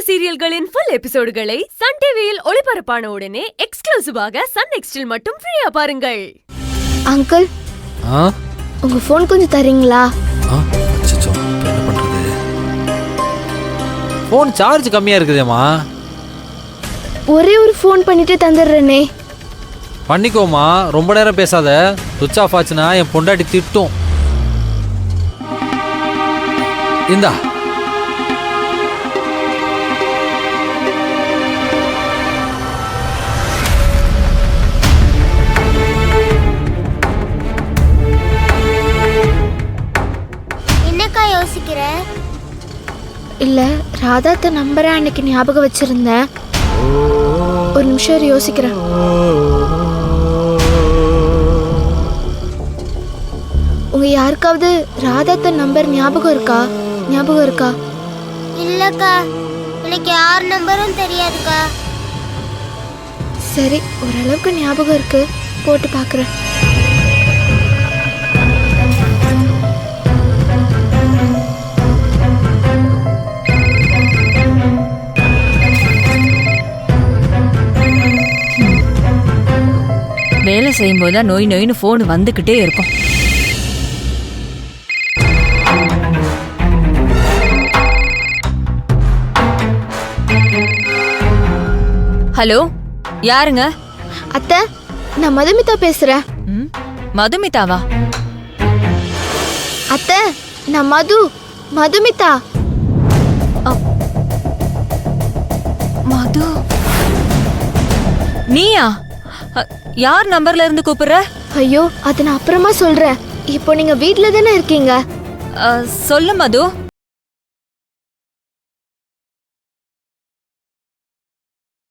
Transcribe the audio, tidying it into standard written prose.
சீரியல்களின் full எபிசோடுகளை Sun டிவியில் ஒளிபரப்பான உடனே எக்ஸ்க்ளூசிவாக சன் நெக்ஸ்டில் மட்டும் ஃப்ரீயா பாருங்கள். அங்கிள், உங்க போன் கொஞ்சம் தரீங்களா? அச்சச்சோ, என்ன பண்றது? போன் சார்ஜ் கம்மியா இருக்குதேம்மா. ஒரே ஒரு ஃபோன் பண்ணிட்டு தந்துடுறேனே. பண்ணிக்கோமா, ரொம்ப நேரம் பேசாத. சுவிட்ச் ஆஃப் ஆச்சுன்னா என் பொண்டாட்டி திட்டும். இந்தா. என்னக்கா யோசிக்கிற? இல்ல, ராதாத்த நம்பரை அன்னைக்கு ஞாபகம் வச்சிருந்தேன். ஒரு நிமிஷம் யோசிக்கிறேன். உங்க யாருக்காவது ராதாத்த நம்பர் ஞாபகம் இருக்கா? இல்லக்கா, எனக்கு யார் நம்பரும் தெரியாதுக்கா. சரி, ஓரளவுக்கு ஞாபகம் இருக்கு, போட்டு பாக்குறேன். வேலை செய்யும் போது நோய் நோயின்னு போன் வந்துகிட்டே இருக்கும். ஹலோ, யாருங்க? அத்தை, நான் மதுமிதா பேசுறேன். மதுமிதாவா? அத்தை, நான் மதுமிதா. மது, நீயா? யார் நம்பர்ல இருந்து கூப்பிடுற? ஐயோ, அது நான் அப்புறமா சொல்றேன். இப்போ நீங்க வீட்ல தானே இருக்கீங்க? சொல்லு மது.